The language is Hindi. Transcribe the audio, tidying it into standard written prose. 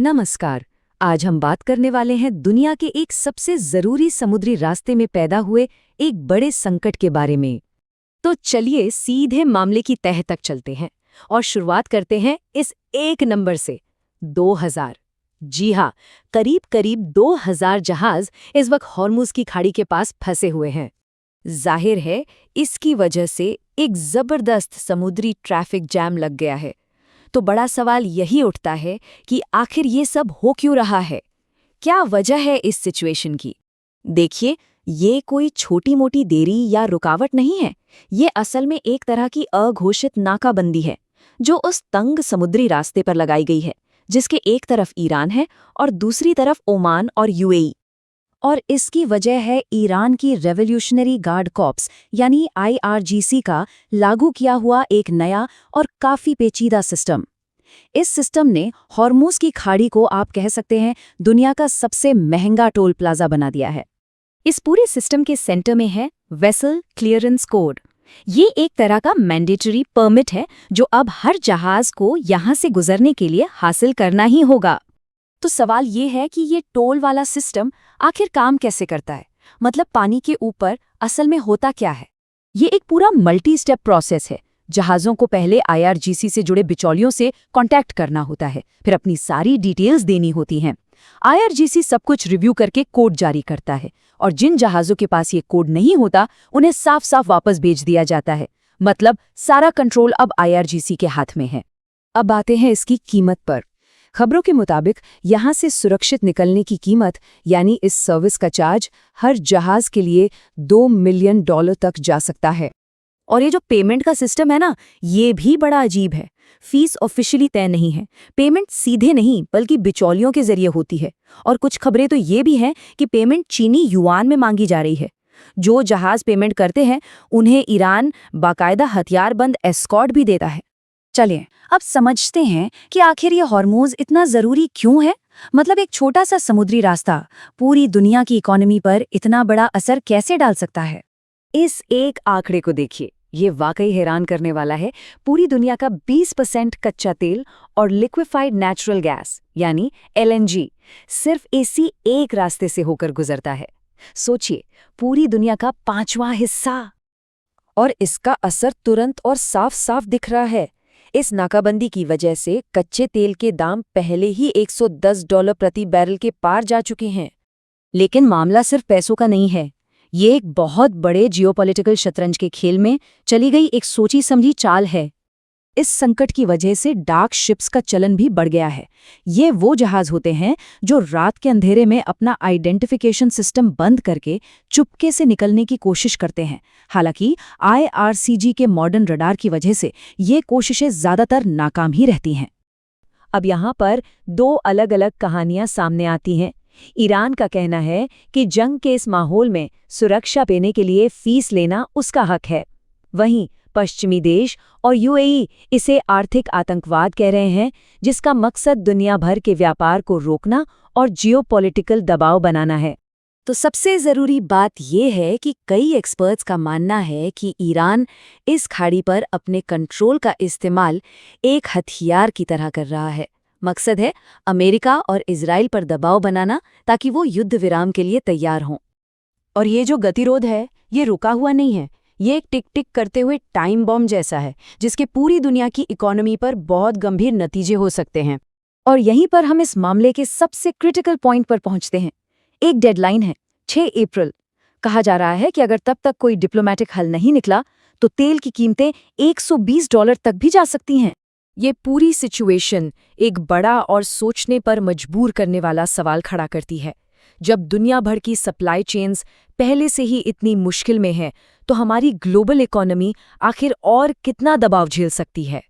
नमस्कार। आज हम बात करने वाले हैं दुनिया के एक सबसे जरूरी समुद्री रास्ते में पैदा हुए एक बड़े संकट के बारे में। तो चलिए सीधे मामले की तह तक चलते हैं और शुरुआत करते हैं इस एक नंबर से 2000। जी हाँ, करीब करीब 2000 जहाज इस वक्त हॉर्मुज की खाड़ी के पास फंसे हुए हैं। जाहिर है इसकी वजह से एक जबरदस्त समुद्री ट्रैफिक जैम लग गया है। तो बड़ा सवाल यही उठता है कि आखिर ये सब हो क्यों रहा है? क्या वजह है इस सिचुएशन की? देखिए, ये कोई छोटी-मोटी देरी या रुकावट नहीं है। ये असल में एक तरह की अघोषित नाकाबंदी है, जो उस तंग समुद्री रास्ते पर लगाई गई है, जिसके एक तरफ ईरान है और दूसरी तरफ ओमान और यूएई। और इसकी वजह है ईरान की रेवोल्यूशनरी गार्ड कॉर्प्स यानी आईआरजीसी का लागू किया हुआ एक नया और काफी पेचीदा सिस्टम। इस सिस्टम ने हॉर्मुज की खाड़ी को आप कह सकते हैं दुनिया का सबसे महंगा टोल प्लाजा बना दिया है। इस पूरे सिस्टम के सेंटर में है वेसल क्लियरेंस कोड। ये एक तरह का मैंडेटरी परमिट है जो अब हर जहाज को यहां से गुजरने के लिए हासिल करना ही होगा। तो सवाल ये है कि ये टोल वाला सिस्टम आखिर काम कैसे करता है? मतलब पानी के ऊपर असल में होता क्या है? ये एक पूरा मल्टी स्टेप प्रोसेस है। जहाज़ों को पहले आईआरजीसी से जुड़े बिचौलियों से कांटेक्ट करना होता है, फिर अपनी सारी डिटेल्स देनी होती हैं। आईआरजीसी सब कुछ रिव्यू करके कोड जारी करता है और जिन जहाज़ों के पास ये कोड नहीं होता उन्हें साफ साफ वापस भेज दिया जाता है। मतलब सारा कंट्रोल अब आईआरजीसी के हाथ में है। अब आते हैं इसकी कीमत पर। खबरों के मुताबिक यहाँ से सुरक्षित निकलने की कीमत यानी इस सर्विस का चार्ज हर जहाज के लिए $2 मिलियन तक जा सकता है। और ये जो पेमेंट का सिस्टम है ना, ये भी बड़ा अजीब है। फीस ऑफिशियली तय नहीं है। पेमेंट सीधे नहीं बल्कि बिचौलियों के जरिए होती है। और कुछ खबरें तो ये भी हैं कि पेमेंट चीनी युआन में मांगी जा रही है। जो जहाज पेमेंट करते हैं उन्हें ईरान बाकायदा हथियारबंद एस्कॉर्ट भी देता है। चलिए अब समझते हैं कि आखिर ये हॉर्मुज इतना जरूरी क्यों है। मतलब एक छोटा सा समुद्री रास्ता पूरी दुनिया की इकोनॉमी पर इतना बड़ा असर कैसे डाल सकता है? इस एक आंकड़े को देखिए, ये वाकई हैरान करने वाला है। पूरी दुनिया का 20% कच्चा तेल और लिक्विफाइड नेचुरल गैस यानी एलएनजी सिर्फ इसी एक रास्ते से होकर गुजरता है। सोचिए, पूरी दुनिया का 5वां हिस्सा। और इसका असर तुरंत और साफ साफ दिख रहा है। इस नाकाबंदी की वजह से कच्चे तेल के दाम पहले ही $110 प्रति बैरल के पार जा चुके हैं। लेकिन मामला सिर्फ पैसों का नहीं है। ये एक बहुत बड़े जियोपॉलिटिकल शतरंज के खेल में चली गई एक सोची समझी चाल है। इस संकट की वजह से डार्क शिप्स का चलन भी बढ़ गया है। ये वो जहाज होते हैं जो रात के अंधेरे में अपना आइडेंटिफिकेशन सिस्टम बंद करके चुपके से निकलने की कोशिश करते हैं। हालांकि आईआरसीजी के मॉडर्न रडार की वजह से ये कोशिशें ज्यादातर नाकाम ही रहती हैं। अब यहाँ पर दो अलग अलग कहानियां सामने आती हैं। ईरान का कहना है कि जंग के इस माहौल में सुरक्षा देने के लिए फीस लेना उसका हक है। वहीं पश्चिमी देश और यूएई इसे आर्थिक आतंकवाद कह रहे हैं, जिसका मकसद दुनिया भर के व्यापार को रोकना और जियोपॉलिटिकल दबाव बनाना है। तो सबसे ज़रूरी बात यह है कि कई एक्सपर्ट्स का मानना है कि ईरान इस खाड़ी पर अपने कंट्रोल का इस्तेमाल एक हथियार की तरह कर रहा है। मकसद है अमेरिका और इजराइल पर दबाव बनाना ताकि वो युद्ध विराम के लिए तैयार हों। और ये जो गतिरोध है, ये रुका हुआ नहीं है। ये एक टिक टिक करते हुए टाइम बॉम्ब जैसा है, जिसके पूरी दुनिया की इकोनॉमी पर बहुत गंभीर नतीजे हो सकते हैं। और यहीं पर हम इस मामले के सबसे क्रिटिकल पॉइंट पर पहुंचते हैं। एक डेडलाइन है 6 अप्रैल। कहा जा रहा है कि अगर तब तक कोई डिप्लोमेटिक हल नहीं निकला तो तेल की कीमतें $120 तक भी जा सकती हैं। ये पूरी सिचुएशन एक बड़ा और सोचने पर मजबूर करने वाला सवाल खड़ा करती है। जब दुनिया भर की सप्लाई चेन्स पहले से ही इतनी मुश्किल में है, तो हमारी ग्लोबल इकोनॉमी आखिर और कितना दबाव झेल सकती है?